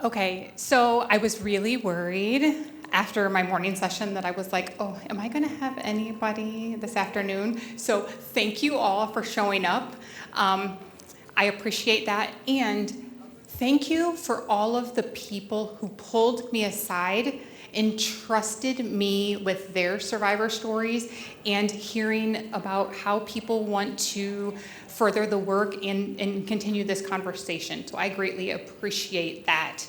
Okay, so I was really worried after my morning session that I was like, oh, am I going to have anybody this afternoon? So thank you all for showing up. I appreciate that. And thank you for all of the people who pulled me aside and trusted me with their survivor stories and hearing about how people want to further the work and continue this conversation. So I greatly appreciate that.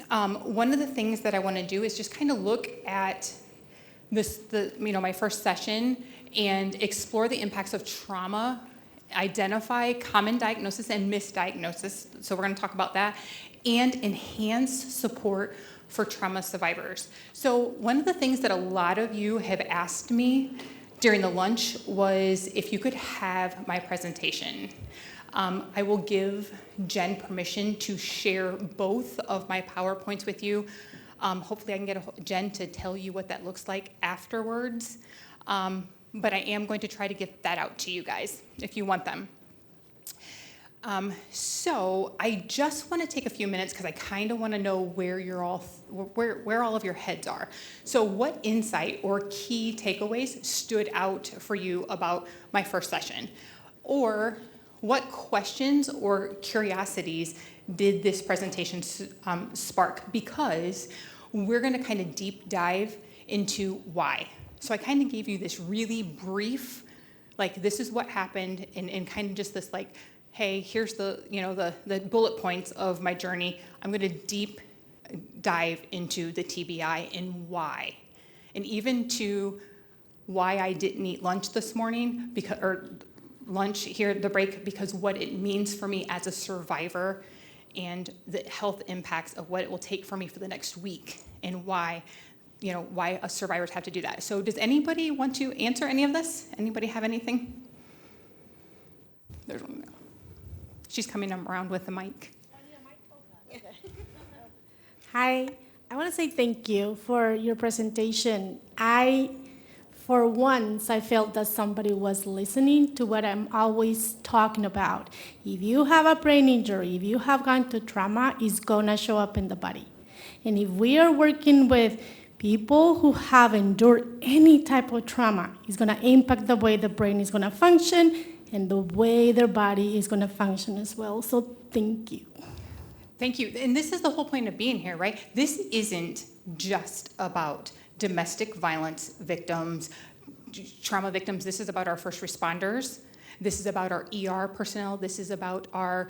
One of the things that I want to do is just kind of look at my first session and explore the impacts of trauma, identify common diagnosis and misdiagnosis, so we're going to talk about that, and enhance support for trauma survivors. So one of the things that a lot of you have asked me during the lunch was if you could have my presentation. I will give Jen permission to share both of my PowerPoints with you. Hopefully I can get Jen to tell you what that looks like afterwards. But I am going to try to get that out to you guys if you want them. So I just want to take a few minutes because I kind of want to know where all of your heads are. So what insight or key takeaways stood out for you about my first session? Or what questions or curiosities did this presentation spark? Because we're going to kind of deep dive into why. So I kind of gave you this really brief, like this is what happened, and kind of just this like, hey, here's the bullet points of my journey. I'm going to deep dive into the TBI and why, and even to why I didn't eat lunch this morning lunch here at the break, because what it means for me as a survivor and the health impacts of what it will take for me for the next week and why us survivors have to do that. So does anybody want to answer any of this? Anybody have anything? There's one there. She's coming around with the mic. Hi, I want to say thank you for your presentation. For once, I felt that somebody was listening to what I'm always talking about. If you have a brain injury, if you have gone to trauma, it's gonna show up in the body. And if we are working with people who have endured any type of trauma, it's gonna impact the way the brain is gonna function and the way their body is gonna function as well. So thank you. Thank you. And this is the whole point of being here, right? This isn't just about domestic violence victims, trauma victims. This is about our first responders. This is about our ER personnel. This is about our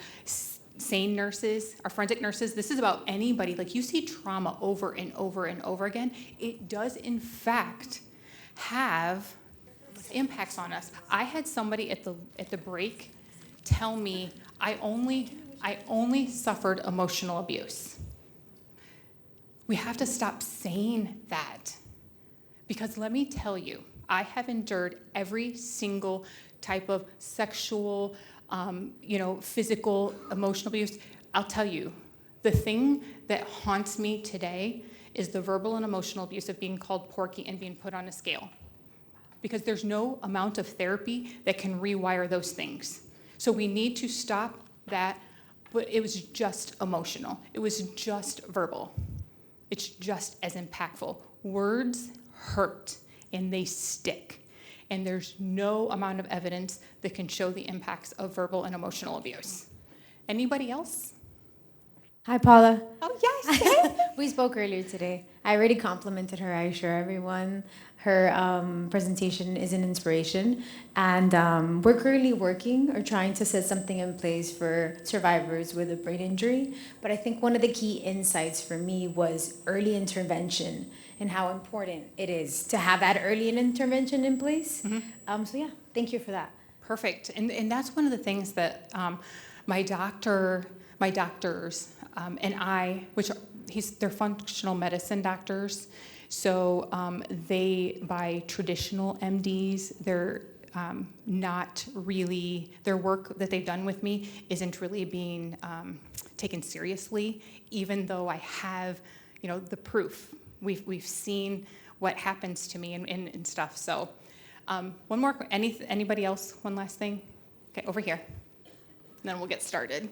SANE nurses, our forensic nurses. This is about anybody. Like, you see trauma over and over and over again. It does, in fact, have impacts on us. I had somebody at the break tell me, I only suffered emotional abuse. We have to stop saying that, because let me tell you, I have endured every single type of sexual, physical, emotional abuse. I'll tell you, the thing that haunts me today is the verbal and emotional abuse of being called porky and being put on a scale, because there's no amount of therapy that can rewire those things. So we need to stop that, but it was just emotional. It was just verbal. It's just as impactful. Words hurt and they stick. And there's no amount of evidence that can show the impacts of verbal and emotional abuse. Anybody else? Hi, Paula. Oh, yes. We spoke earlier today. I already complimented her, I assure everyone. Her presentation is an inspiration. And we're currently working or trying to set something in place for survivors with a brain injury. But I think one of the key insights for me was early intervention and how important it is to have that early intervention in place. Mm-hmm. So yeah, thank you for that. Perfect. And that's one of the things that my doctors and I, they're functional medicine doctors, so they, by traditional MDs, they're not really, their work that they've done with me isn't really being taken seriously, even though I have, the proof. We've seen what happens to me and stuff. So one more, anybody else? One last thing? Okay, over here. And then we'll get started.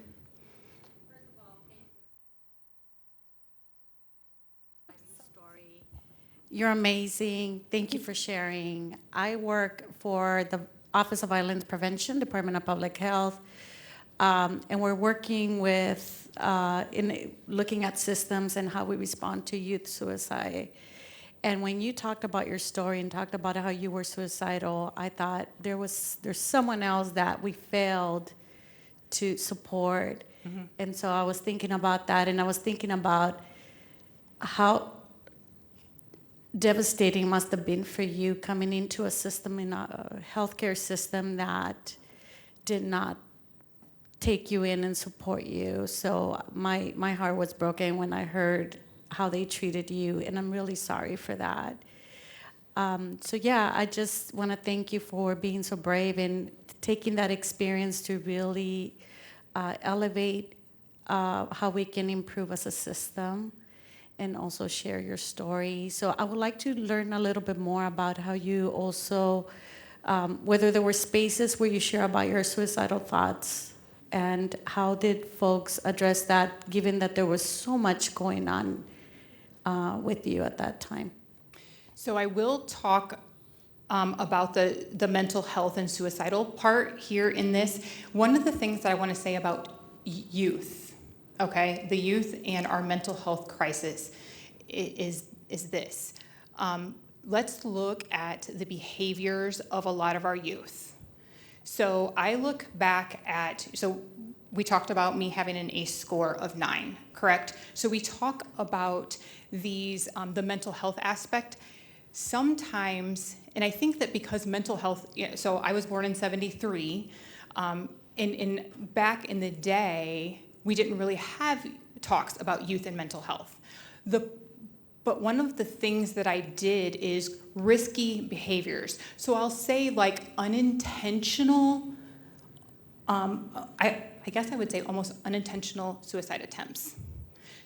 You're amazing. Thank you for sharing. I work for the Office of Violence Prevention, Department of Public Health, and we're working with in looking at systems and how we respond to youth suicide. And when you talked about your story and talked about how you were suicidal, I thought there's someone else that we failed to support. And so I was thinking about that, and I was thinking about how devastating must have been for you coming into a system, in a healthcare system that did not take you in and support you. So my heart was broken when I heard how they treated you, and I'm really sorry for that. So yeah, I just want to thank you for being so brave and taking that experience to really elevate how we can improve as a system, and also share your story. So I would like to learn a little bit more about how you also, whether there were spaces where you share about your suicidal thoughts, and how did folks address that, given that there was so much going on with you at that time? So I will talk about the mental health and suicidal part here in this. One of the things that I want to say about youth, okay, the youth and our mental health crisis is this. Let's look at the behaviors of a lot of our youth. So I look back at, so we talked about me having an ACE score of 9, correct? So we talk about these, the mental health aspect. Sometimes, and I think that because mental health, so I was born in 73, in back in the day, we didn't really have talks about youth and mental health. But one of the things that I did is risky behaviors. So I'll say like unintentional, I guess I would say almost unintentional suicide attempts.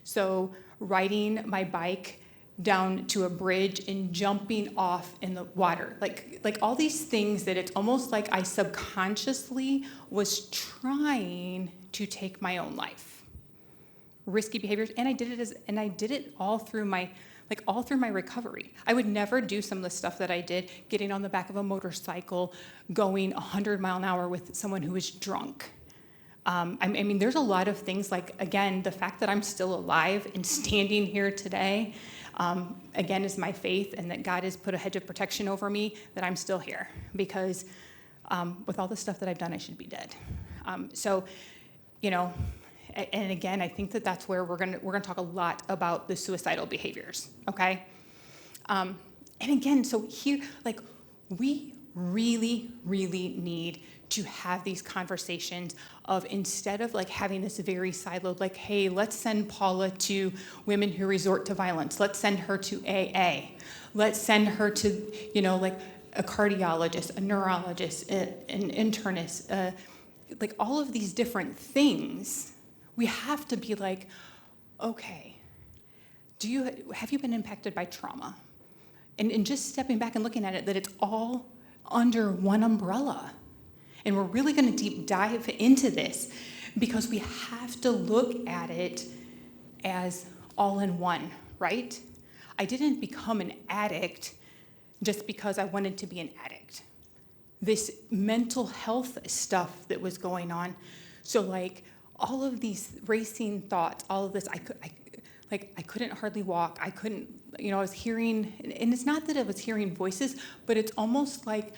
So riding my bike down to a bridge and jumping off in the water. Like all these things that it's almost like I subconsciously was trying to take my own life. Risky behaviors, and I did it all through my recovery. I would never do some of the stuff that I did, getting on the back of a motorcycle, going 100 mile an hour with someone who was drunk. I mean, there's a lot of things, like, again, the fact that I'm still alive and standing here today, again, is my faith, and that God has put a hedge of protection over me, that I'm still here, because with all the stuff that I've done, I should be dead. So, and again, I think that that's where we're gonna talk a lot about the suicidal behaviors, okay? And again, so here, like, we really, really need to have these conversations of, instead of like having this very siloed, like, hey, let's send Paula to women who resort to violence. Let's send her to AA. Let's send her to, like a cardiologist, a neurologist, an internist, like all of these different things. We have to be like, okay, have you been impacted by trauma? And just stepping back and looking at it, that it's all under one umbrella. And we're really going to deep dive into this, because we have to look at it as all in one, right? I didn't become an addict just because I wanted to be an addict. This mental health stuff that was going on, so like all of these racing thoughts, all of this, I couldn't hardly walk. I couldn't, I was hearing, and it's not that I was hearing voices, but it's almost like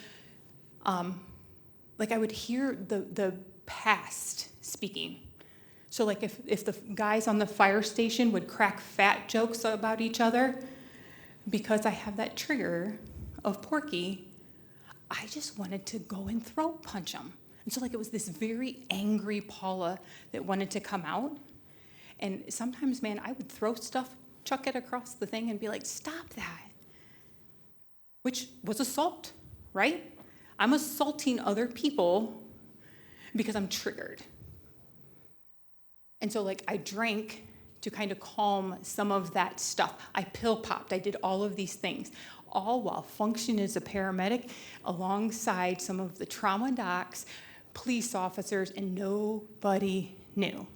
I would hear the past speaking. So like if the guys on the fire station would crack fat jokes about each other, because I have that trigger of Porky, I just wanted to go and throat punch him. And so like it was this very angry Paula that wanted to come out. And sometimes, man, I would throw stuff, chuck it across the thing and be like, stop that. Which was assault, right? I'm assaulting other people because I'm triggered. And so like I drank to kind of calm some of that stuff. I pill popped, I did all of these things, all while functioning as a paramedic alongside some of the trauma docs, police officers, and nobody knew.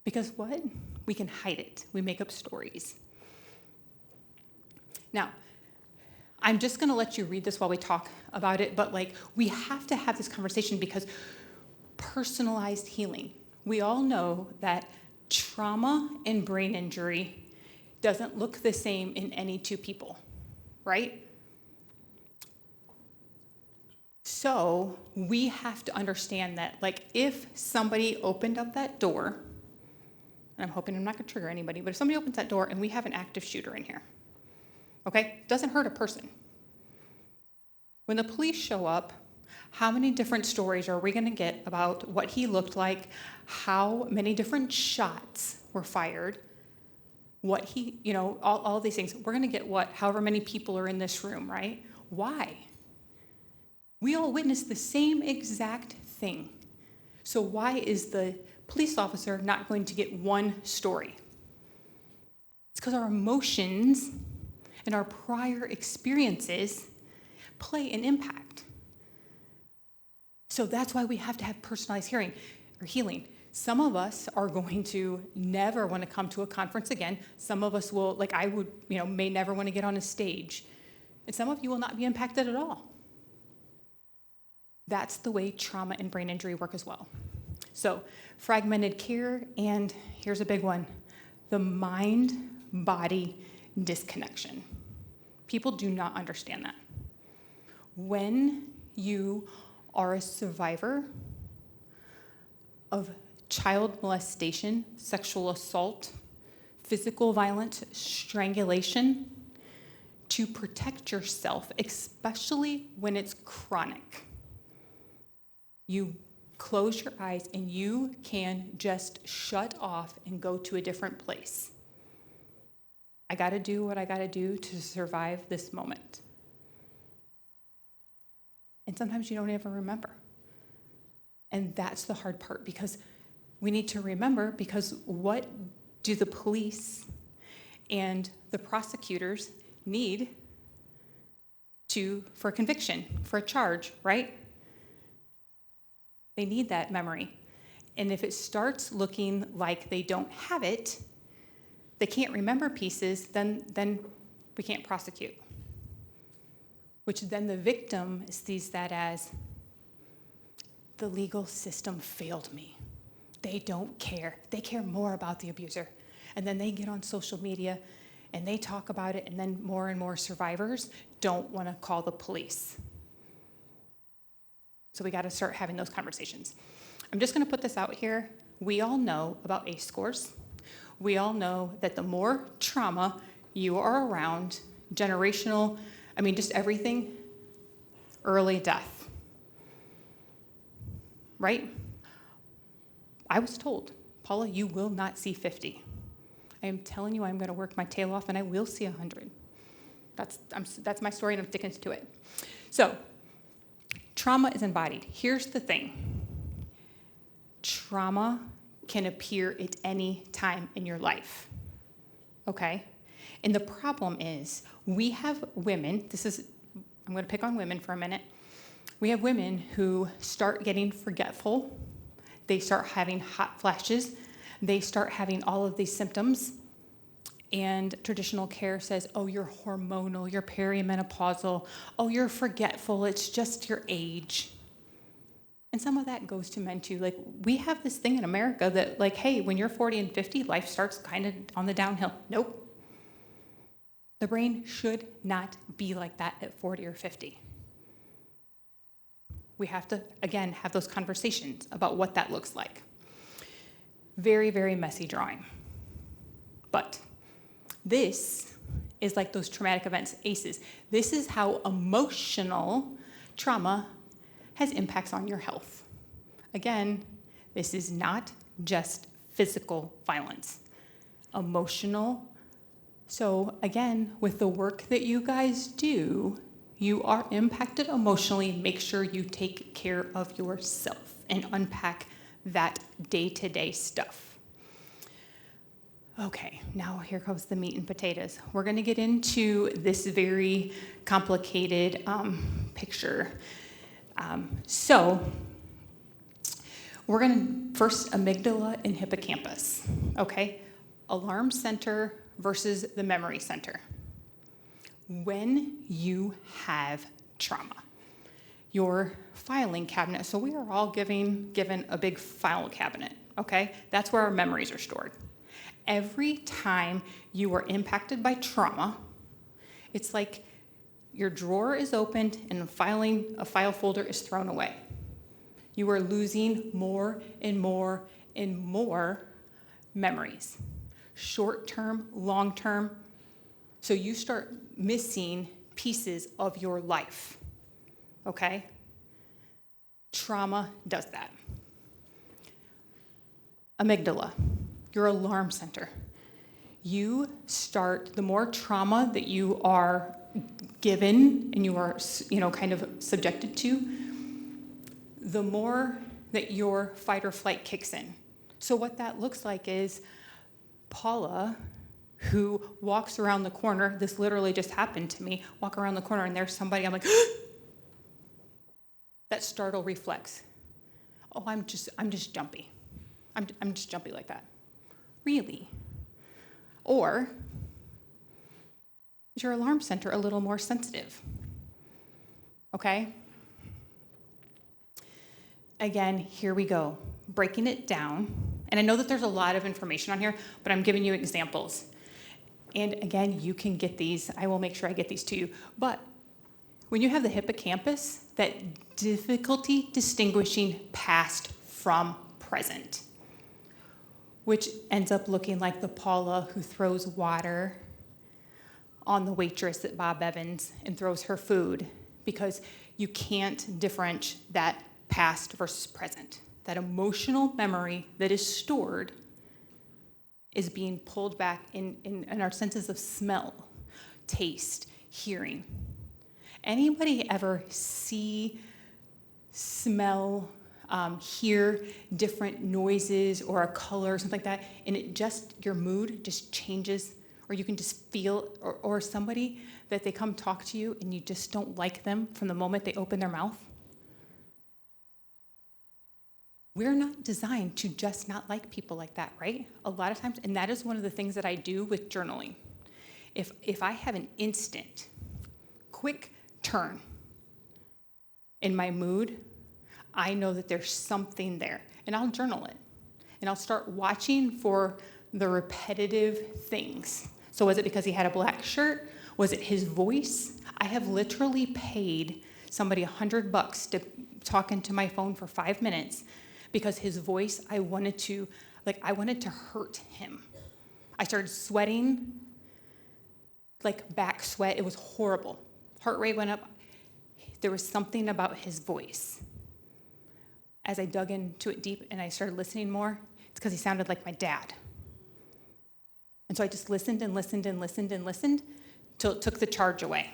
Because what? We can hide it. We make up stories. Now, I'm just going to let you read this while we talk about it, but like we have to have this conversation because personalized healing. We all know that trauma and brain injury doesn't look the same in any two people, right? So we have to understand that, like, if somebody opened up that door, and I'm hoping I'm not going to trigger anybody, but if somebody opens that door and we have an active shooter in here, okay, doesn't hurt a person. When the police show up, how many different stories are we going to get about what he looked like, how many different shots were fired, what he, all these things. We're going to get however many people are in this room, right? Why? We all witnessed the same exact thing. So why is the police officer not going to get one story? It's because our emotions and our prior experiences play an impact. So that's why we have to have personalized healing. Some of us are going to never want to come to a conference again. Some of us will, like I would, may never want to get on a stage. And some of you will not be impacted at all. That's the way trauma and brain injury work as well. So fragmented care, and here's a big one, the mind-body disconnection. People do not understand that. When you are a survivor of child molestation, sexual assault, physical violence, strangulation, to protect yourself, especially when it's chronic, you close your eyes and you can just shut off and go to a different place. I got to do what I got to do to survive this moment. And sometimes you don't even remember. And that's the hard part, because we need to remember, because what do the police and the prosecutors need for a conviction, for a charge, right? They need that memory. And if it starts looking like they don't have it, they can't remember pieces, then we can't prosecute. Which then the victim sees that as, the legal system failed me. They don't care. They care more about the abuser. And then they get on social media and they talk about it, and then more and more survivors don't want to call the police. So we got to start having those conversations. I'm just going to put this out here. We all know about ACE scores. We all know that the more trauma you are around, generational, just everything, early death, right? I was told, Paula, you will not see 50. I am telling you, I'm going to work my tail off and I will see 100. That's my story, and I'm sticking to it. So, trauma is embodied. Here's the thing. Trauma can appear at any time in your life, okay? And the problem is, we have women, I'm going to pick on women for a minute. We have women who start getting forgetful. They start having hot flashes. They start having all of these symptoms. And traditional care says, oh, you're hormonal, you're perimenopausal, oh, you're forgetful, it's just your age. And some of that goes to men too. Like, we have this thing in America that, like, hey, when you're 40 and 50, life starts kind of on the downhill. Nope. The brain should not be like that at 40 or 50. We have to, again, have those conversations about what that looks like. Very, very messy drawing. But this is like those traumatic events, ACEs. This is how emotional trauma has impacts on your health. Again, this is not just physical violence. Emotional. So again, with the work that you guys do, you are impacted emotionally. Make sure you take care of yourself and unpack that day-to-day stuff. Okay, now here comes the meat and potatoes. We're going to get into this very complicated picture. So we're going to first amygdala and hippocampus, okay? Alarm center versus the memory center. when you have trauma. Your filing cabinet, so we are all given a big file cabinet, okay? That's where our memories are stored. Every time you are impacted by trauma, it's like your drawer is opened and a file folder is thrown away. You are losing more and more and more memories, short-term, long-term. So you start missing pieces of your life, okay? Trauma does that. Amygdala, your alarm center. You start, the more trauma that you are given and you are, kind of subjected to, the more that your fight or flight kicks in. So what that looks like is Paula, who walks around the corner, this literally just happened to me, walk around the corner and there's somebody, I'm like, that startle reflex. Oh, I'm just jumpy. I'm just jumpy like that. Really? Or is your alarm center a little more sensitive? Okay? Again, here we go, breaking it down. And I know that there's a lot of information on here, but I'm giving you examples. And again, you can get these. I will make sure I get these to you. But when you have the hippocampus, that difficulty distinguishing past from present, which ends up looking like the Paula who throws water on the waitress at Bob Evans and throws her food, because you can't differentiate that past versus present. That emotional memory that is stored is being pulled back in our senses of smell, taste, hearing. Anybody ever see, smell, hear different noises or a color or something like that, and your mood just changes, or you can just feel, or somebody that they come talk to you and you just don't like them from the moment they open their mouth? We're not designed to just not like people like that, right? A lot of times, and that is one of the things that I do with journaling. If I have an instant, quick turn in my mood, I know that there's something there, and I'll journal it. And I'll start watching for the repetitive things. So was it because he had a black shirt? Was it his voice? I have literally paid somebody $100 to talk into my phone for 5 minutes because his voice, I wanted to hurt him. I started sweating, like back sweat. It was horrible. Heart rate went up. There was something about his voice. As I dug into it deep and I started listening more, it's because he sounded like my dad. And so I just listened and listened and listened and listened till it took the charge away.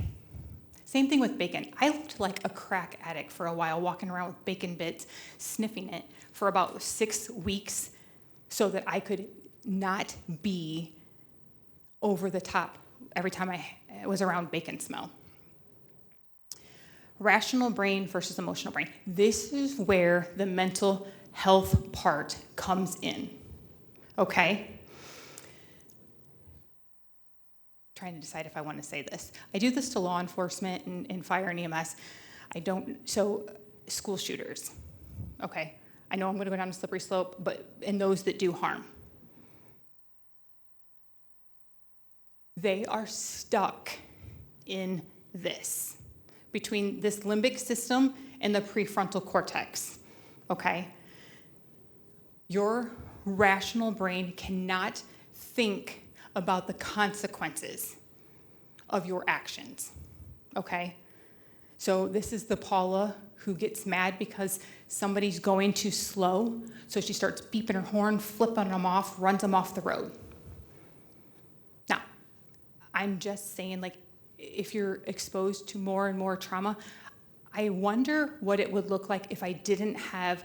Same thing with bacon. I looked like a crack addict for a while, walking around with bacon bits, sniffing it for about 6 weeks so that I could not be over the top every time I was around bacon smell. Rational brain versus emotional brain. This is where the mental health part comes in, okay? Trying to decide if I want to say this. I do this to law enforcement and fire and EMS. So school shooters, okay? I know I'm going to go down a slippery slope, but in those that do harm. They are stuck in this, between this limbic system and the prefrontal cortex, okay? Your rational brain cannot think about the consequences of your actions, okay? So this is the Paula who gets mad because somebody's going too slow, so she starts beeping her horn, flipping them off, runs them off the road. Now, I'm just saying, like, if you're exposed to more and more trauma, I wonder what it would look like if I didn't have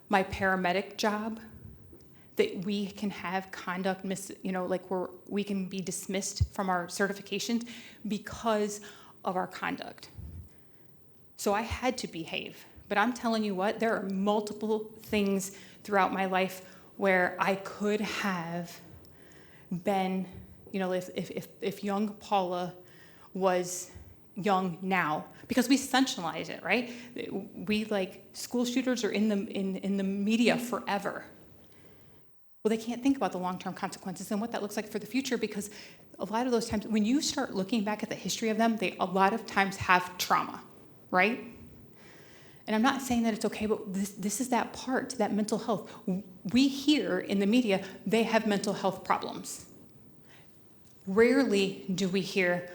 my paramedic job, that we can have conduct, where we can be dismissed from our certifications because of our conduct. So I had to behave. But I'm telling you what, there are multiple things throughout my life where I could have been, if young Paula was young now, because we sensationalize it, right? We like school shooters are in the media forever. Well, they can't think about the long-term consequences and what that looks like for the future, because a lot of those times, when you start looking back at the history of them, they a lot of times have trauma, right? And I'm not saying that it's okay, but this is that part, that mental health. We hear in the media, they have mental health problems. Rarely do we hear,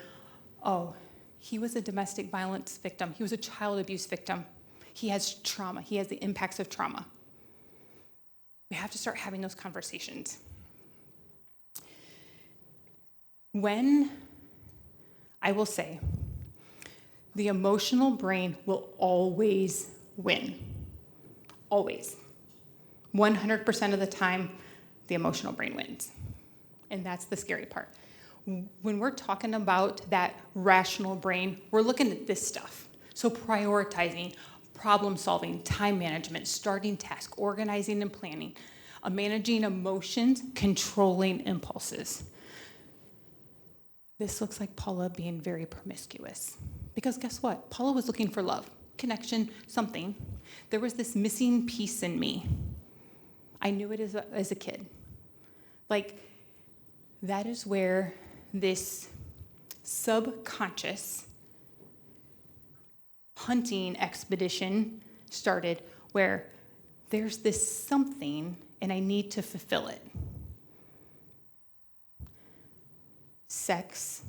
oh, he was a domestic violence victim. He was a child abuse victim. He has trauma. He has the impacts of trauma. We have to start having those conversations. When, I will say, the emotional brain will always win. Always. 100% of the time, the emotional brain wins. And that's the scary part. When we're talking about that rational brain, we're looking at this stuff. So prioritizing, problem solving, time management, starting tasks, organizing and planning, managing emotions, controlling impulses. This looks like Paula being very promiscuous. Because guess what? Paula was looking for love, connection, something. There was this missing piece in me. I knew it as a kid. Like, that is where this subconscious hunting expedition started, where there's this something and I need to fulfill it. Sex,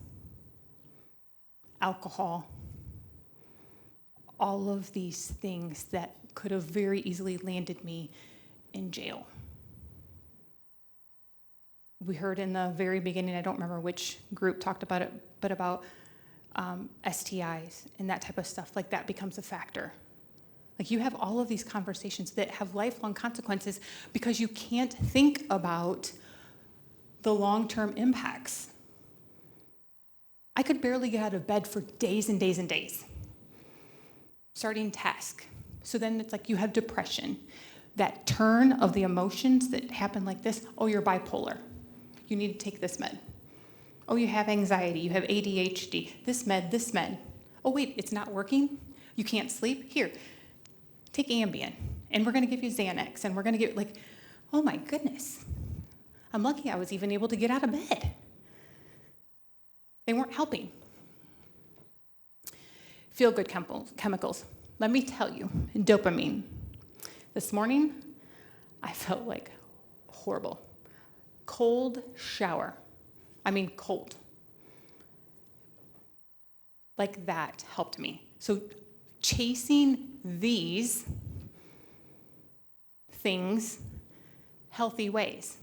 alcohol, all of these things that could have very easily landed me in jail. We heard in the very beginning, I don't remember which group talked about it, but about STIs and that type of stuff. Like, that becomes a factor. Like, you have all of these conversations that have lifelong consequences because you can't think about the long-term impacts. I could barely get out of bed for days and days and days. Starting task. So then it's like you have depression. That turn of the emotions that happen like this, oh, you're bipolar. You need to take this med. Oh, you have anxiety, you have ADHD, this med. Oh, wait, it's not working? You can't sleep? Here, take Ambien, and we're gonna give you Xanax, and we're gonna give, like, oh my goodness. I'm lucky I was even able to get out of bed. They weren't helping. Feel-good chemicals. Let me tell you, dopamine. This morning, I felt like horrible. Cold shower. I mean, cold. Like, that helped me. So chasing these things healthy ways.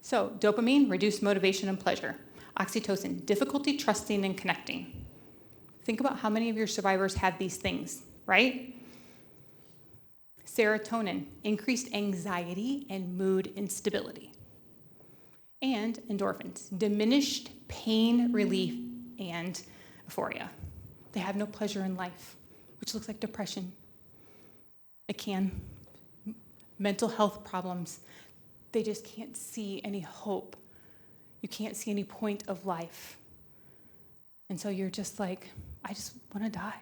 So dopamine, reduced motivation and pleasure. Oxytocin, difficulty trusting and connecting. Think about how many of your survivors have these things, right? Serotonin, increased anxiety and mood instability. And endorphins, diminished pain relief and euphoria. They have no pleasure in life, which looks like depression. It can. Mental health problems. They just can't see any hope. You can't see any point of life. And so you're just like, I just want to die.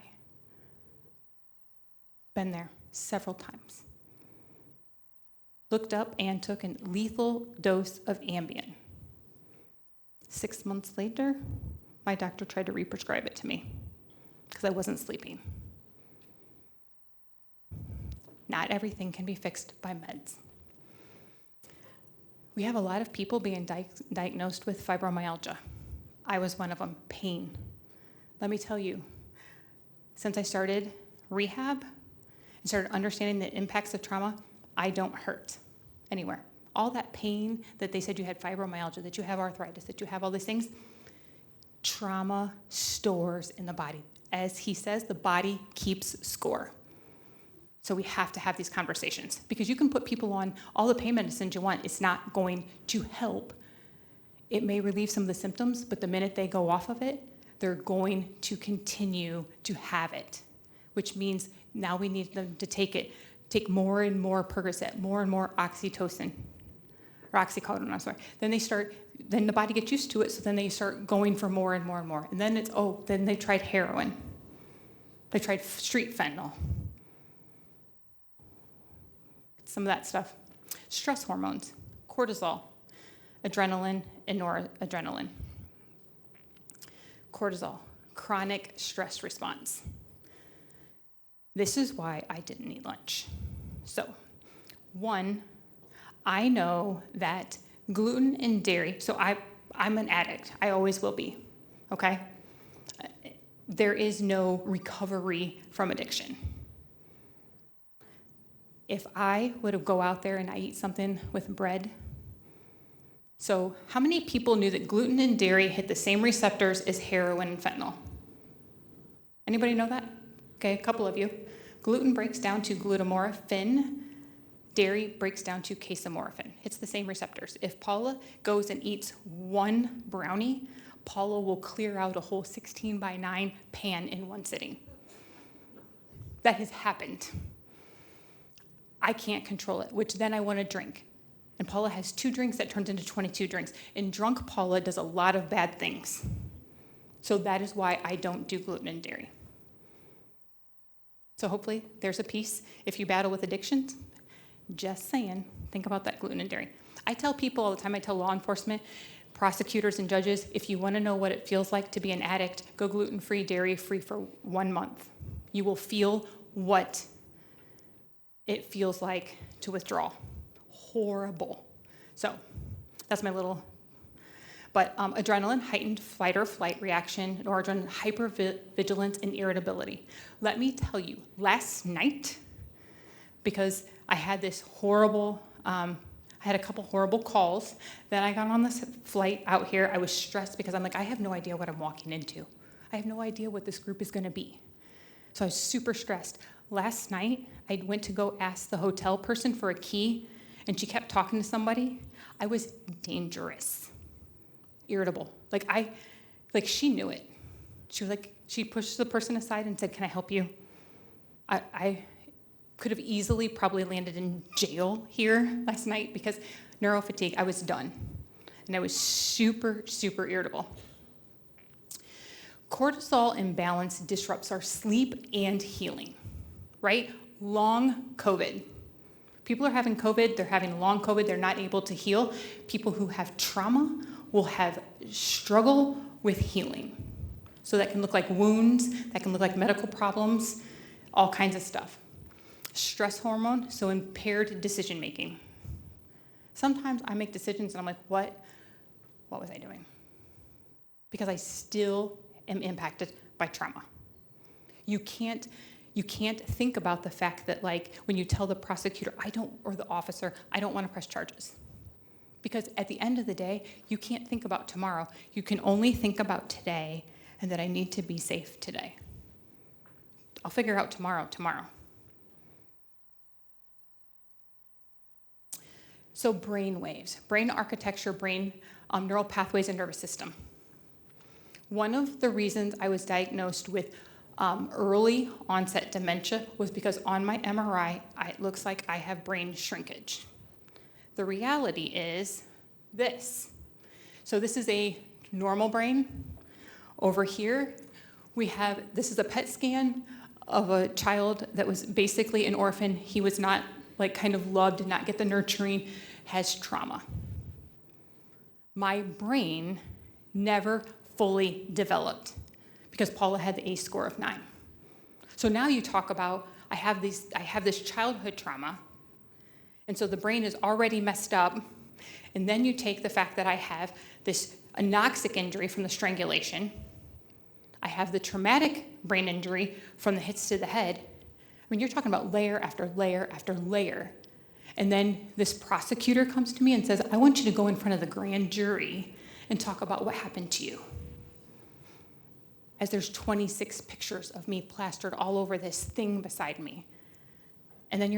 Been there several times. Looked up and took a lethal dose of Ambien. 6 months later, my doctor tried to re-prescribe it to me because I wasn't sleeping. Not everything can be fixed by meds. We have a lot of people being diagnosed with fibromyalgia. I was one of them. Pain. Let me tell you, since I started rehab and started understanding the impacts of trauma, I don't hurt anywhere. All that pain that they said you had fibromyalgia, that you have arthritis, that you have all these things, trauma stores in the body. As he says, the body keeps score. So we have to have these conversations, because you can put people on all the pain medicines you want. It's not going to help. It may relieve some of the symptoms, but the minute they go off of it, they're going to continue to have it, which means now we need them to take more and more Percocet, more and more oxytocin, or oxycodone, I'm sorry. Then the body gets used to it, so then they start going for more and more and more. And then then they tried heroin. They tried street fentanyl. Some of that stuff. Stress hormones, cortisol, adrenaline, and noradrenaline. Cortisol, chronic stress response. This is why I didn't eat lunch. So, one, I know that gluten and dairy, so I'm an addict. I always will be, okay? There is no recovery from addiction. If I would go out there and I eat something with bread, so how many people knew that gluten and dairy hit the same receptors as heroin and fentanyl? Anybody know that? Okay, a couple of you. Gluten breaks down to glutamorphin. Dairy breaks down to casomorphin. It's the same receptors. If Paula goes and eats one brownie, Paula will clear out a whole 16:9 pan in one sitting. That has happened. I can't control it, which then I want to drink. And Paula has 2 drinks that turns into 22 drinks. And drunk Paula does a lot of bad things. So that is why I don't do gluten and dairy. So hopefully there's a piece. If you battle with addictions, just saying, think about that gluten and dairy. I tell people all the time, I tell law enforcement, prosecutors and judges, if you want to know what it feels like to be an addict, go gluten-free, dairy-free for 1 month. You will feel what it feels like to withdraw. Horrible. So that's my little, but adrenaline, heightened fight or flight reaction, noradrenaline, hypervigilance, and irritability. Let me tell you, last night, because I had this horrible, I had a couple horrible calls. Then I got on this flight out here. I was stressed because I'm like, I have no idea what I'm walking into. I have no idea what this group is going to be. So I was super stressed. Last night, I went to go ask the hotel person for a key, and she kept talking to somebody. I was dangerous, irritable. Like she knew it. She was like, she pushed the person aside and said, "Can I help you?" I could have easily probably landed in jail here last night because neurofatigue, I was done. And I was super, super irritable. Cortisol imbalance disrupts our sleep and healing, right? Long COVID. People are having COVID, they're having long COVID, they're not able to heal. People who have trauma will have struggle with healing. So that can look like wounds, that can look like medical problems, all kinds of stuff. Stress hormone, so impaired decision making. Sometimes I make decisions and I'm like, what was I doing? Because I still am impacted by trauma. You can't think about the fact that, like, when you tell the prosecutor, or the officer, I don't want to press charges. Because at the end of the day, you can't think about tomorrow. You can only think about today and that I need to be safe today. I'll figure out tomorrow. So brain waves, brain architecture, brain neural pathways and nervous system. One of the reasons I was diagnosed with early onset dementia was because on my MRI, it looks like I have brain shrinkage. The reality is this. So this is a normal brain. Over here, this is a PET scan of a child that was basically an orphan. He was not kind of loved, did not get the nurturing, has trauma. My brain never fully developed because Paula had the ACE score of 9. So now you talk about, I have this childhood trauma, and so the brain is already messed up, and then you take the fact that I have this anoxic injury from the strangulation, I have the traumatic brain injury from the hits to the head. I mean, you're talking about layer after layer after layer. And then this prosecutor comes to me and says, I want you to go in front of the grand jury and talk about what happened to you. As there's 26 pictures of me plastered all over this thing beside me. And then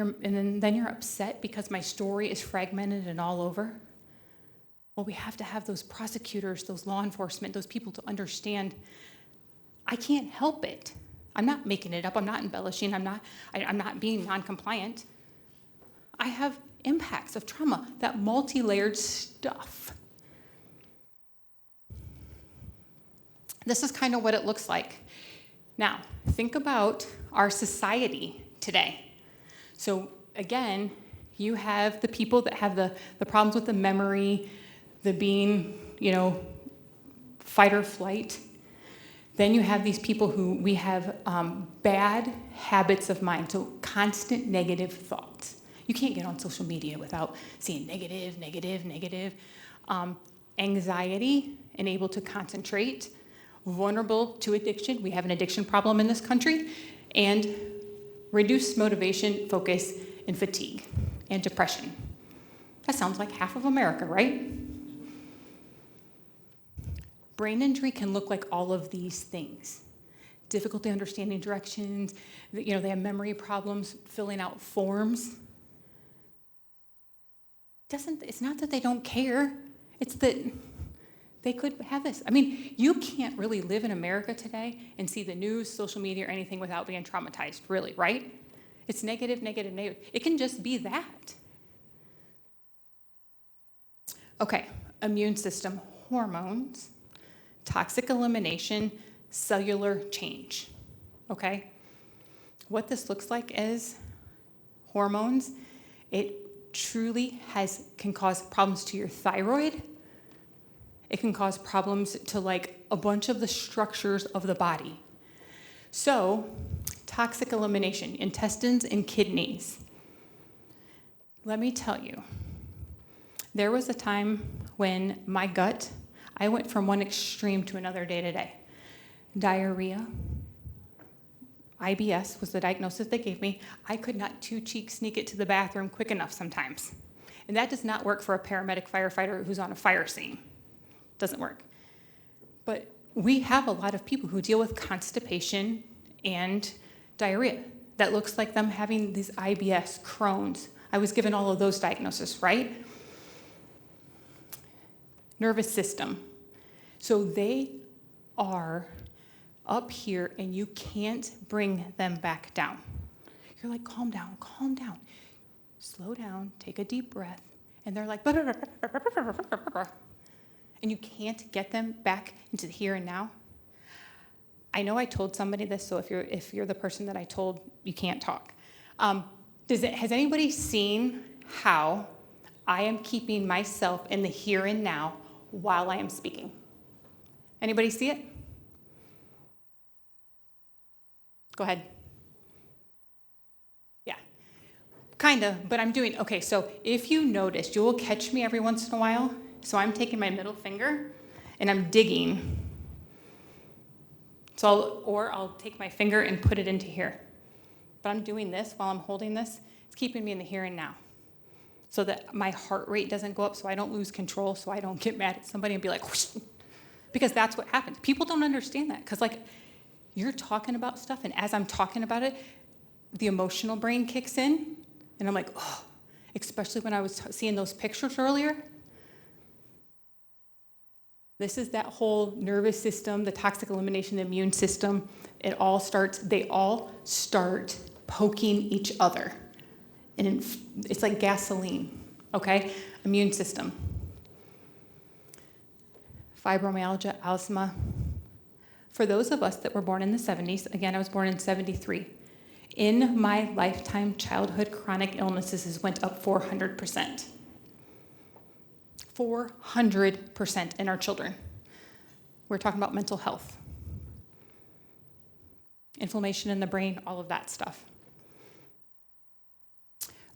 you're upset because my story is fragmented and all over. Well, we have to have those prosecutors, those law enforcement, those people to understand I can't help it. I'm not making it up. I'm not embellishing. I'm not being non-compliant. I have impacts of trauma, that multi-layered stuff. This is kind of what it looks like. Now, think about our society today. So again, you have the people that have the problems with the memory, the being, fight or flight. Then you have these people who we have bad habits of mind, so constant negative thoughts. You can't get on social media without seeing negative, negative, negative. Anxiety, unable to concentrate, vulnerable to addiction. We have an addiction problem in this country. And reduced motivation, focus, and fatigue, and depression. That sounds like half of America, right? Brain injury can look like all of these things. Difficulty understanding directions, they have memory problems, filling out forms. It's not that they don't care, it's that they could have this. I mean, you can't really live in America today and see the news, social media, or anything without being traumatized, really, right? It's negative, negative, negative. It can just be that. Okay, immune system, hormones, toxic elimination, cellular change, okay? What this looks like is hormones. It truly can cause problems to your thyroid. It can cause problems to like a bunch of the structures of the body. So, toxic elimination, intestines and kidneys. Let me tell you, there was a time when my gut, I went from one extreme to another day to day. Diarrhea, IBS was the diagnosis they gave me. I could not two-cheek sneak it to the bathroom quick enough sometimes. And that does not work for a paramedic firefighter who's on a fire scene. Doesn't work. But we have a lot of people who deal with constipation and diarrhea. That looks like them having these IBS, Crohn's. I was given all of those diagnoses, right? Nervous system. So they are up here and you can't bring them back down. You're like, calm down, calm down. Slow down, take a deep breath. And they're like, and you can't get them back into the here and now. I know I told somebody this, so if you're the person that I told, you can't talk. Has anybody seen how I am keeping myself in the here and now while I am speaking? Anybody see it? Go ahead. Yeah, kind of, but I'm doing, okay, so if you noticed, you will catch me every once in a while. So I'm taking my middle finger and I'm digging. I'll take my finger and put it into here. But I'm doing this while I'm holding this. It's keeping me in the here and now. So that my heart rate doesn't go up, so I don't lose control, so I don't get mad at somebody and be like, whoosh, because that's what happens. People don't understand that, because like, you're talking about stuff, and as I'm talking about it, the emotional brain kicks in, and I'm like, oh, especially when I was seeing those pictures earlier. This is that whole nervous system, the toxic elimination, the immune system. They all start poking each other. And it's like gasoline, okay? Immune system. Fibromyalgia, asthma. For those of us that were born in the 70s, again, I was born in 73. In my lifetime, childhood chronic illnesses went up 400%. 400% in our children. We're talking about mental health. Inflammation in the brain, all of that stuff.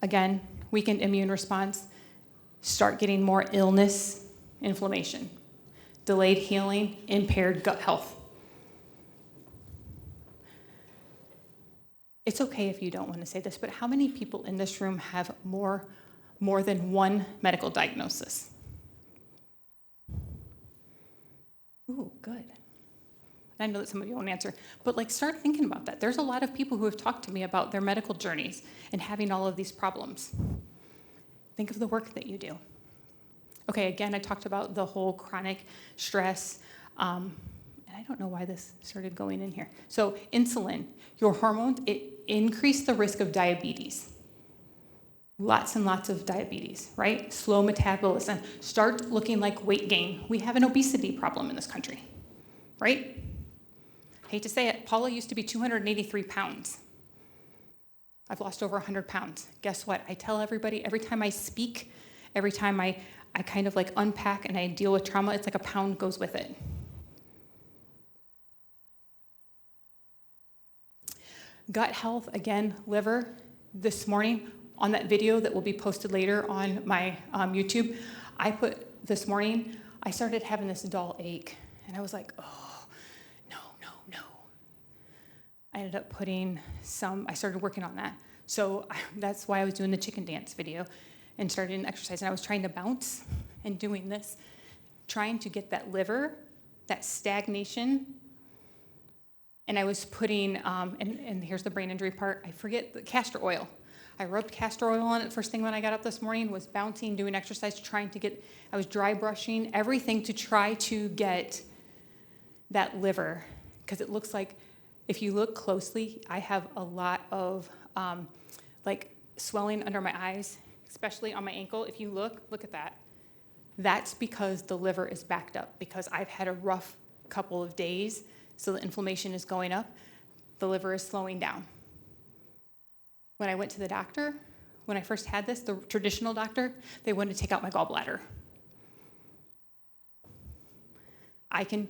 Again, weakened immune response, start getting more illness, inflammation. Delayed healing, impaired gut health. It's okay if you don't want to say this, but how many people in this room have more than one medical diagnosis? Ooh, good. I know that some of you won't answer, but like start thinking about that. There's a lot of people who have talked to me about their medical journeys and having all of these problems. Think of the work that you do. Okay, again, I talked about the whole chronic stress, and I don't know why this started going in here. So insulin, your hormones, it increased the risk of diabetes. Lots and lots of diabetes, right? Slow metabolism. Start looking like weight gain. We have an obesity problem in this country, right? Hate to say it, Paula used to be 283 pounds. I've lost over 100 pounds. Guess what? I tell everybody every time I speak, every time I kind of like unpack and I deal with trauma, it's like a pound goes with it. Gut health, again, liver. This morning on that video that will be posted later on my YouTube, I put this morning, I started having this dull ache and I was like, oh, no. I ended up putting I started working on that. So that's why I was doing the chicken dance video and started an exercise. And I was trying to bounce and doing this, trying to get that liver, that stagnation. And I was putting, and here's the brain injury part, I forget the castor oil. I rubbed castor oil on it. First thing when I got up this morning was bouncing, doing exercise, I was dry brushing, everything to try to get that liver. Because it looks like, if you look closely, I have a lot of like swelling under my eyes, especially on my ankle. If you look at that. That's because the liver is backed up, because I've had a rough couple of days, so the inflammation is going up. The liver is slowing down. When I went to the doctor, when I first had this, the traditional doctor, they wanted to take out my gallbladder. I can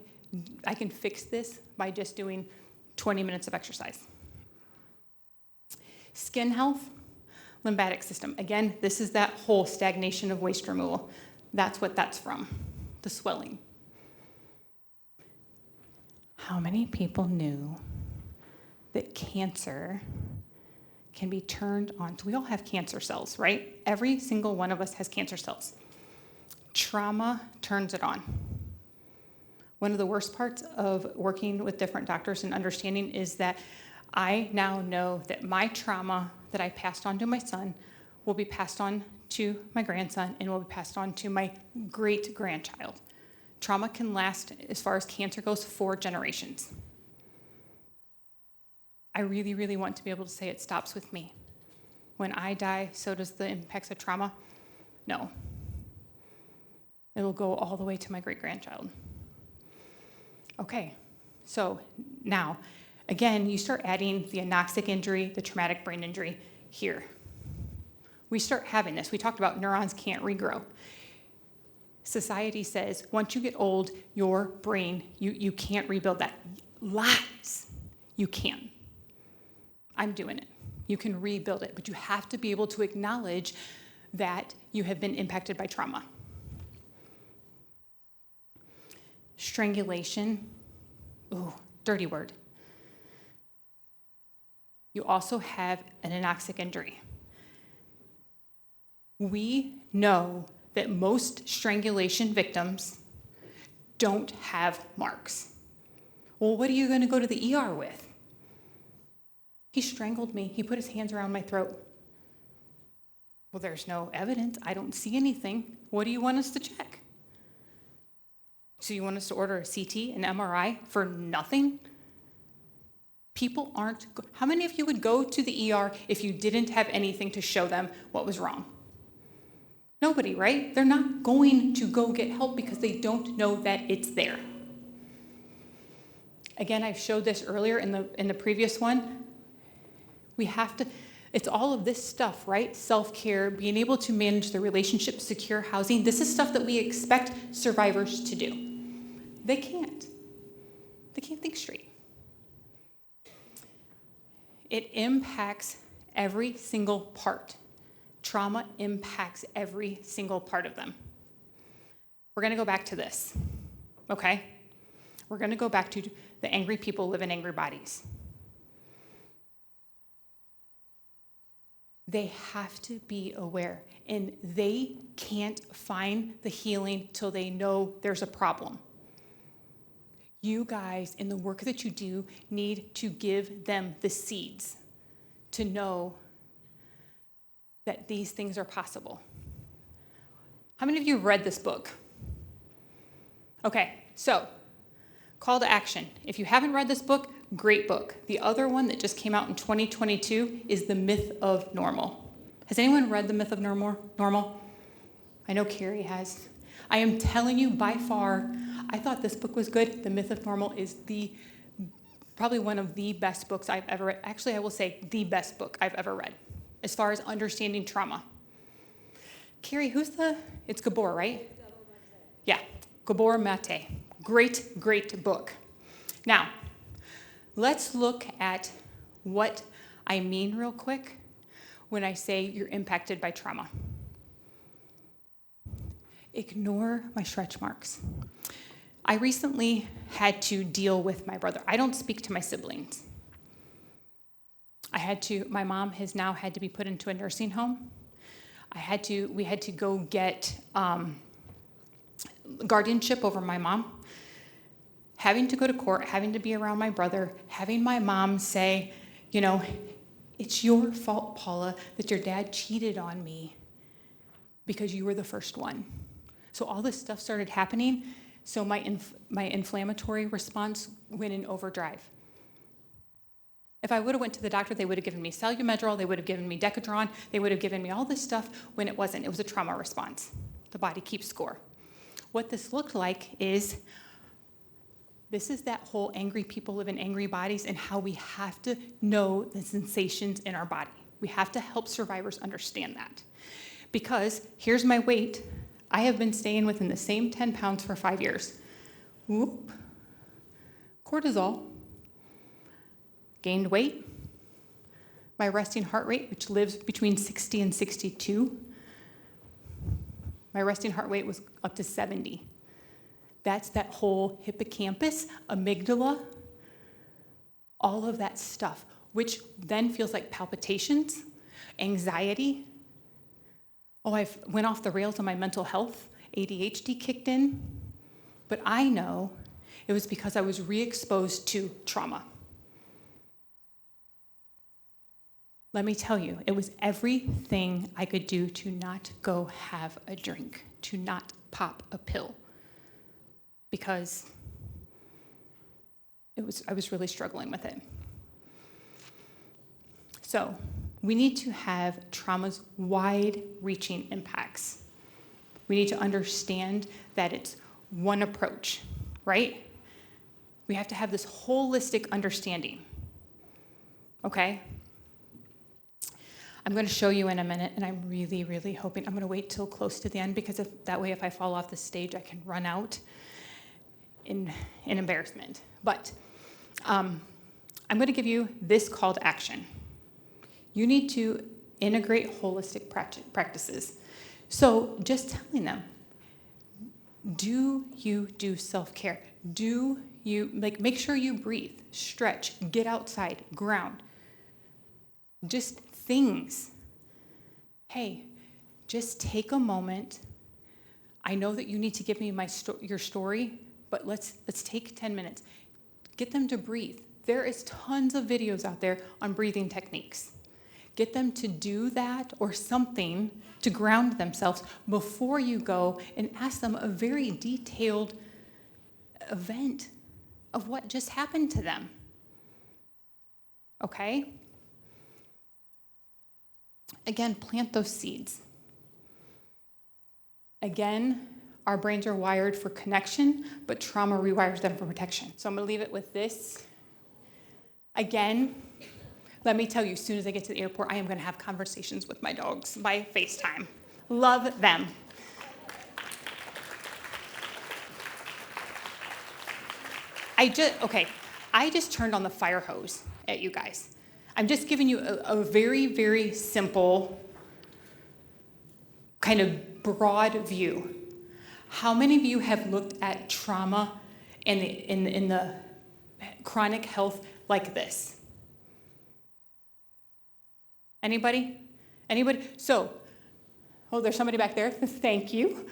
fix this by just doing 20 minutes of exercise. Skin health, lymphatic system. Again, this is that whole stagnation of waste removal. That's what that's from, the swelling. How many people knew that cancer can be turned on? So we all have cancer cells, right? Every single one of us has cancer cells. Trauma turns it on. One of the worst parts of working with different doctors and understanding is that I now know that my trauma that I passed on to my son will be passed on to my grandson and will be passed on to my great-grandchild. Trauma can last, as far as cancer goes, 4 generations. I really, really want to be able to say it stops with me. When I die, so does the impacts of trauma? No. It'll go all the way to my great-grandchild. Okay, so now, again, you start adding the anoxic injury, the traumatic brain injury here. We start having this. We talked about neurons can't regrow. Society says once you get old, your brain, you can't rebuild that. Lies. You can. I'm doing it. You can rebuild it, but you have to be able to acknowledge that you have been impacted by trauma. Strangulation, ooh, dirty word. You also have an anoxic injury. We know that most strangulation victims don't have marks. Well, what are you going to go to the ER with? He strangled me. He put his hands around my throat. Well, there's no evidence. I don't see anything. What do you want us to check? So you want us to order a CT, an MRI for nothing? People aren't. How many of you would go to the ER if you didn't have anything to show them what was wrong? Nobody, right? They're not going to go get help because they don't know that it's there. Again, I showed this earlier in the previous one. We have to, it's all of this stuff, right? Self-care, being able to manage the relationship, secure housing. This is stuff that we expect survivors to do. They can't. They can't think straight. It impacts every single part. Trauma impacts every single part of them. We're going to go back to this, okay? We're going to go back to the angry people live in angry bodies. They have to be aware, and they can't find the healing till they know there's a problem. You guys, in the work that you do, need to give them the seeds to know that these things are possible. How many of you have read this book? Okay, so call to action. If you haven't read this book, great book. The other one that just came out in 2022 is The Myth of Normal. Has anyone read The Myth of Normal? I know Carrie has. I am telling you, by far, I thought this book was good. The Myth of Normal is probably one of the best books I've ever read. Actually, I will say the best book I've ever read as far as understanding trauma. Carrie, it's Gabor, right? Yeah, Gabor Mate. Great, great book. Now, let's look at what I mean real quick when I say you're impacted by trauma. Ignore my stretch marks. I recently had to deal with my brother. I don't speak to my siblings. My mom has now had to be put into a nursing home. We had to go get guardianship over my mom. Having to go to court, having to be around my brother, having my mom say, it's your fault, Paula, that your dad cheated on me because you were the first one. So all this stuff started happening, so my inflammatory response went in overdrive. If I would have went to the doctor, they would have given me Salumedrol, they would have given me Decadron, they would have given me all this stuff when it wasn't. It was a trauma response. The body keeps score. What this looked like is, this is that whole angry people live in angry bodies and how we have to know the sensations in our body. We have to help survivors understand that. Because here's my weight. I have been staying within the same 10 pounds for 5 years. Whoop. Cortisol. Gained weight. My resting heart rate, which lives between 60 and 62. My resting heart rate was up to 70. That's that whole hippocampus, amygdala, all of that stuff, which then feels like palpitations, anxiety. Oh, I went off the rails on my mental health. ADHD kicked in. But I know it was because I was re-exposed to trauma. Let me tell you, it was everything I could do to not go have a drink, to not pop a pill, because I was really struggling with it. So we need to have trauma's wide-reaching impacts. We need to understand that it's one approach, right? We have to have this holistic understanding, okay? I'm going to show you in a minute, and I'm really, really hoping, I'm going to wait till close to the end, because that way if I fall off the stage, I can run out in embarrassment. But I'm going to give you this call to action. You need to integrate holistic practices. So just telling them, do you do self-care? Do you, make sure you breathe, stretch, get outside, ground. Just things. Hey, just take a moment. I know that you need to give me your story, but let's take 10 minutes. Get them to breathe. There is tons of videos out there on breathing techniques. Get them to do that or something to ground themselves before you go and ask them a very detailed event of what just happened to them. Okay? Again, plant those seeds. Again, our brains are wired for connection, but trauma rewires them for protection. So I'm going to leave it with this. Again, let me tell you, as soon as I get to the airport, I am going to have conversations with my dogs by FaceTime. Love them. I just turned on the fire hose at you guys. I'm just giving you a very, very simple, kind of broad view. How many of you have looked at trauma in the chronic health like this? Anybody? Anybody? So, there's somebody back there. Thank you.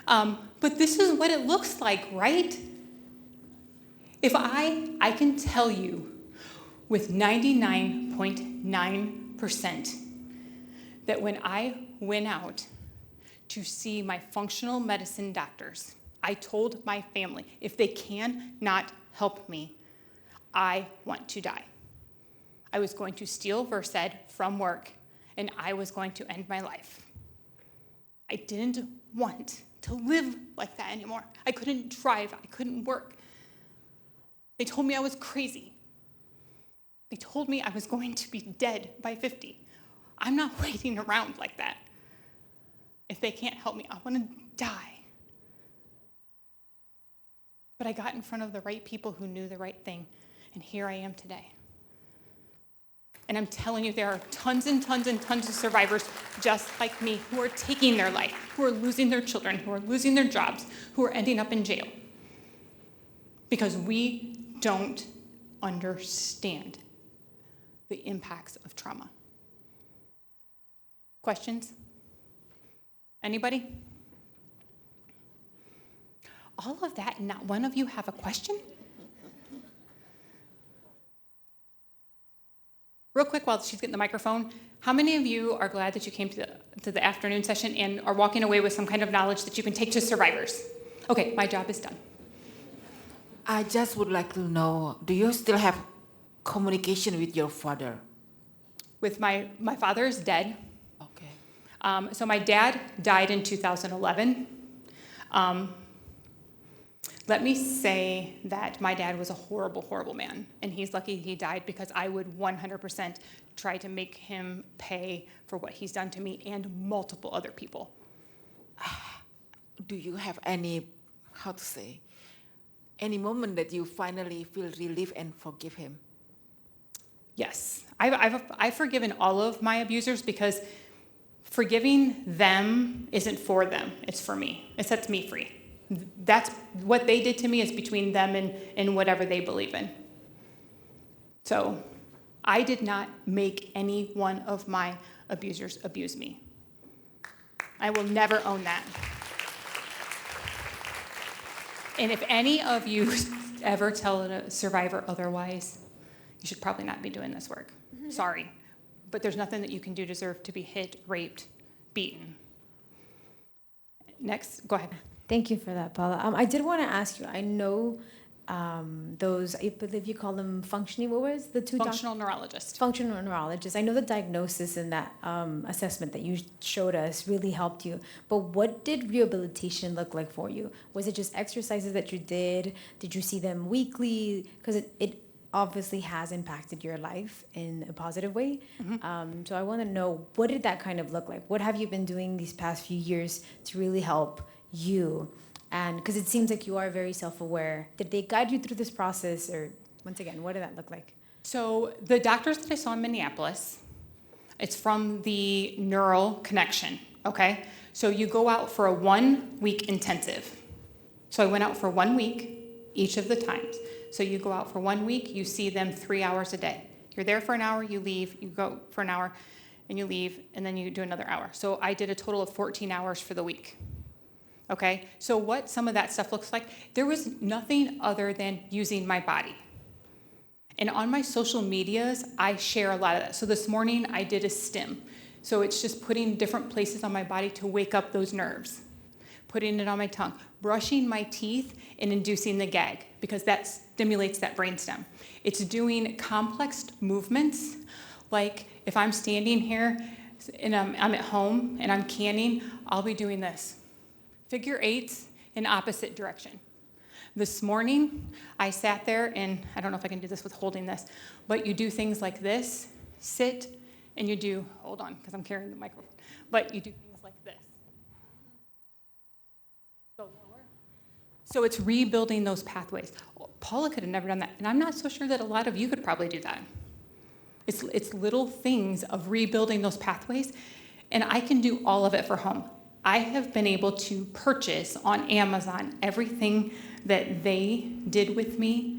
But this is what it looks like, right? If I can tell you with 99.9% that when I went out to see my functional medicine doctors, I told my family, if they cannot help me, I want to die. I was going to steal Versed from work and I was going to end my life. I didn't want to live like that anymore. I couldn't drive. I couldn't work. They told me I was crazy. They told me I was going to be dead by 50. I'm not waiting around like that. If they can't help me, I want to die. But I got in front of the right people who knew the right thing, and here I am today. And I'm telling you, there are tons and tons and tons of survivors just like me who are taking their life, who are losing their children, who are losing their jobs, who are ending up in jail. Because we don't understand the impacts of trauma. Questions? Anybody? All of that, and not one of you have a question? Real quick, while she's getting the microphone, how many of you are glad that you came to the afternoon session and are walking away with some kind of knowledge that you can take to survivors? Okay, my job is done. I just would like to know, do you still have communication with your father? With my father is dead. Okay. So my dad died in 2011. Let me say that my dad was a horrible, horrible man, and he's lucky he died because I would 100% try to make him pay for what he's done to me and multiple other people. Do you have any, any moment that you finally feel relief and forgive him? Yes, I've forgiven all of my abusers because forgiving them isn't for them, it's for me. It sets me free. That's what they did to me is between them and whatever they believe in. So I did not make any one of my abusers abuse me. I will never own that. And if any of you ever tell a survivor otherwise, you should probably not be doing this work. Sorry. But there's nothing that you can do to deserve to be hit, raped, beaten. Next, go ahead. Thank you for that, Paula. I did want to ask you, I know those, I believe you call them functioning, what was the two? Functional neurologist. Functional neurologist. I know the diagnosis and that assessment that you showed us really helped you, but what did rehabilitation look like for you? Was it just exercises that you did? Did you see them weekly? Because it obviously has impacted your life in a positive way. Mm-hmm. So I want to know, what did that kind of look like? What have you been doing these past few years to really help you? And because it seems like you are very self-aware. Did they guide you through this process, or once again, what did that look like? So the doctors that I saw in Minneapolis, it's from the neural connection, okay? So you go out for a 1 week intensive. So I went out for 1 week each of the times. So you go out for 1 week, you see them 3 hours a day. You're there for an hour, you leave, you go for an hour, and you leave, and then you do another hour. So I did a total of 14 hours for the week. Okay, so what some of that stuff looks like, there was nothing other than using my body. And on my social medias, I share a lot of that. So this morning I did a stim. So it's just putting different places on my body to wake up those nerves. Putting it on my tongue, brushing my teeth and inducing the gag because that stimulates that brainstem. It's doing complex movements, like if I'm standing here and I'm at home and I'm canning, I'll be doing this. Figure eights in opposite direction. This morning, I sat there, and I don't know if I can do this with holding this, but you do things like this, sit, and you do, hold on, because I'm carrying the microphone, but you do things like this. Go lower. So it's rebuilding those pathways. Paula could have never done that, and I'm not so sure that a lot of you could probably do that. It's little things of rebuilding those pathways, and I can do all of it for home. I have been able to purchase on Amazon everything that they did with me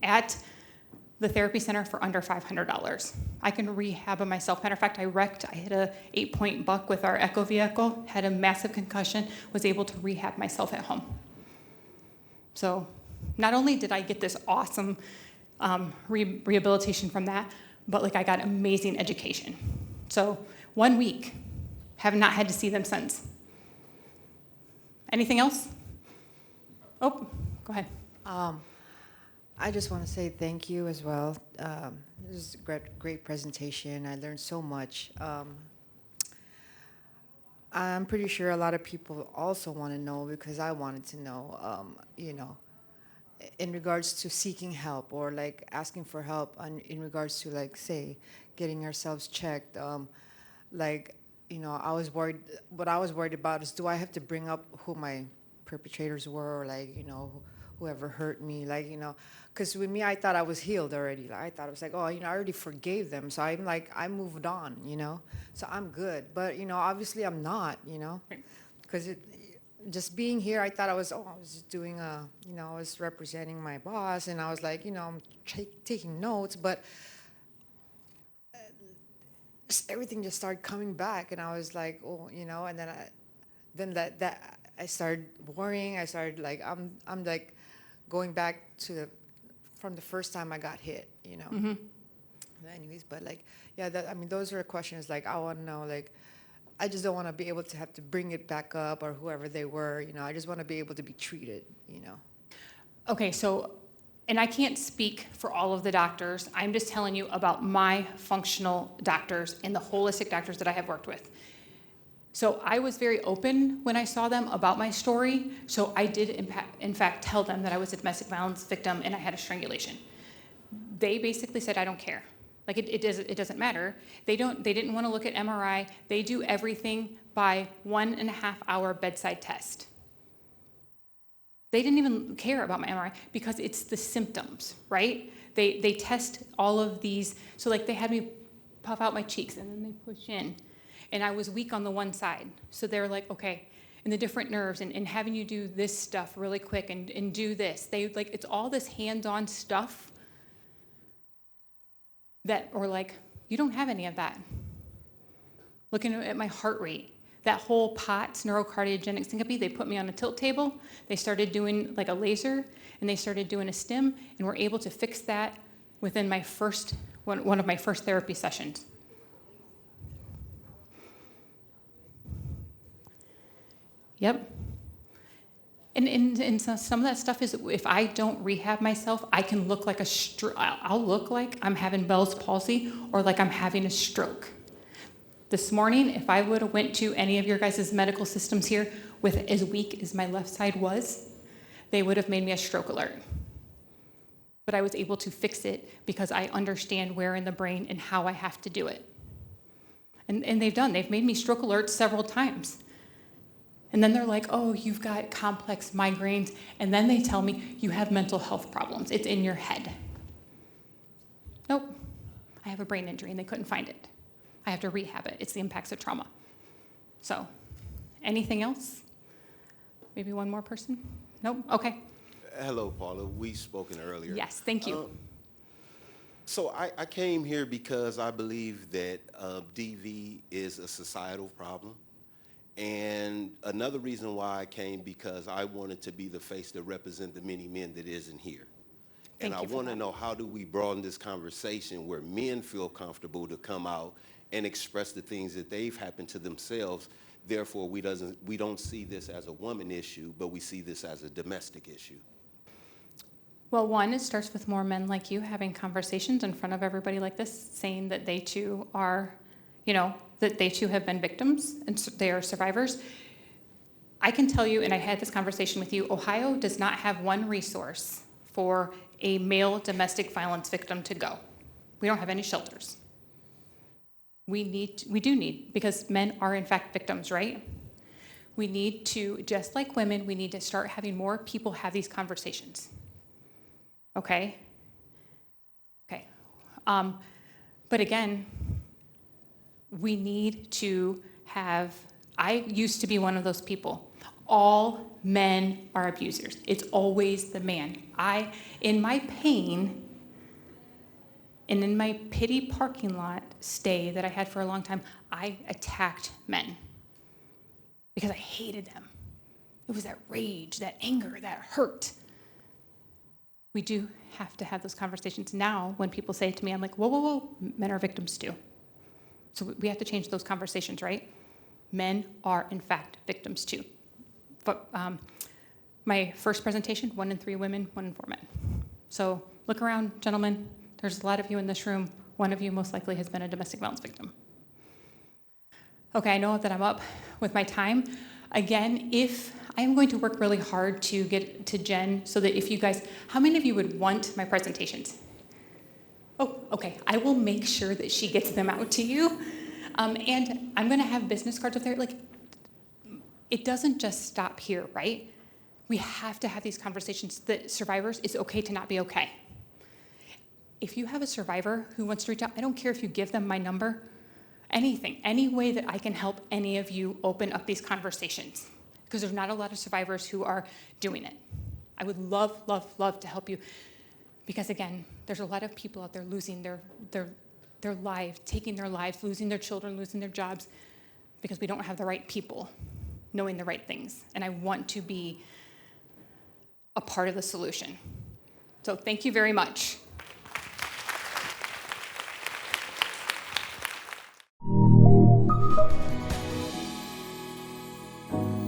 at the therapy center for under $500. I can rehab myself. Matter of fact, I hit a 8-point buck with our Echo vehicle, had a massive concussion, was able to rehab myself at home. So not only did I get this awesome rehabilitation from that, but like I got amazing education. So 1 week. Have not had to see them since. Anything else? Oh, go ahead. I just want to say thank you as well. This is a great presentation. I learned so much. I'm pretty sure a lot of people also want to know, because I wanted to know, in regards to seeking help or like asking for help in regards to, like, say, getting ourselves checked. I was worried, what I was worried about is, do I have to bring up who my perpetrators were, or like, whoever hurt me, because with me, I thought I was healed already. Like, I thought it was like, oh, I already forgave them. So I'm like, I moved on, so I'm good. But, obviously I'm not, because just being here, I thought I was just doing I was representing my boss, and I was like, I'm taking notes, but just everything just started coming back, and I was like, and then I started worrying. I started like, I'm like going back to from the first time I got hit, Anyways, but like, yeah, those are questions like I want to know, like, I just don't want to be able to have to bring it back up, or whoever they were, I just want to be able to be treated, Okay, so, and I can't speak for all of the doctors. I'm just telling you about my functional doctors and the holistic doctors that I have worked with. So I was very open when I saw them about my story. So I did, in fact, tell them that I was a domestic violence victim and I had a strangulation. They basically said, I don't care. Like, it doesn't matter. They didn't want to look at MRI. They do everything by 1.5 hour bedside test. They didn't even care about my MRI because it's the symptoms, right? They test all of these. So like, they had me puff out my cheeks and then they push in. And I was weak on the one side. So they're like, okay, and the different nerves and having you do this stuff really quick and do this. It's all this hands-on stuff that, or like, you don't have any of that. Looking at my heart rate, that whole POTS, neurocardiogenic syncope, they put me on a tilt table. They started doing like a laser, and they started doing a stim, and were able to fix that within my one of my first therapy sessions. Yep. And some of that stuff is, if I don't rehab myself, I can look like I'll look like I'm having Bell's palsy or like I'm having a stroke. This morning, if I would have went to any of your guys' medical systems here with as weak as my left side was, they would have made me a stroke alert. But I was able to fix it because I understand where in the brain and how I have to do it. And they've made me stroke alerts several times. And then they're like, oh, you've got complex migraines. And then they tell me you have mental health problems. It's in your head. Nope, I have a brain injury and they couldn't find it. I have to rehab it. It's the impacts of trauma. So, anything else? Maybe one more person? Nope, okay. Hello, Paula. We've spoken earlier. Yes, thank you. So I came here because I believe that DV is a societal problem. And another reason why I came, because I wanted to be the face to represent the many men that isn't here. And I want to know, how do we broaden this conversation where men feel comfortable to come out and express the things that they've happened to themselves. Therefore, we don't see this as a woman issue, but we see this as a domestic issue. Well, one, it starts with more men like you having conversations in front of everybody like this, saying that they too are, that they too have been victims and they are survivors. I can tell you, and I had this conversation with you, Ohio does not have one resource for a male domestic violence victim to go. We don't have any shelters. We do need, because men are in fact victims, right? We need to, just like women, we need to start having more people have these conversations. Okay? Okay. But again, we need to have, I used to be one of those people. All men are abusers. It's always the man. In my pain, and in my pity parking lot stay that I had for a long time, I attacked men because I hated them. It was that rage, that anger, that hurt. We do have to have those conversations now. When people say to me, I'm like, whoa, whoa, whoa, men are victims too. So we have to change those conversations, right? Men are, in fact, victims too. But my first presentation, 1 in 3 women, 1 in 4 men. So Look around, gentlemen. There's a lot of you in this room. One of you most likely has been a domestic violence victim. Okay, I know that I'm up with my time. Again, if I am going to work really hard to get to Jen so that if you guys, how many of you would want my presentations? Oh, okay, I will make sure that she gets them out to you. And I'm gonna have business cards up there. Like, it doesn't just stop here, right? We have to have these conversations that survivors, it's okay to not be okay. If you have a survivor who wants to reach out, I don't care if you give them my number, anything, any way that I can help any of you open up these conversations, because there's not a lot of survivors who are doing it. I would love, love, love to help you, because again, there's a lot of people out there losing their lives, taking their lives, losing their children, losing their jobs, because we don't have the right people knowing the right things. And I want to be a part of the solution. So thank you very much.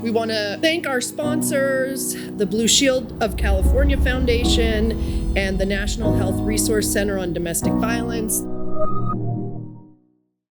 We want to thank our sponsors, the Blue Shield of California Foundation and the National Health Resource Center on Domestic Violence.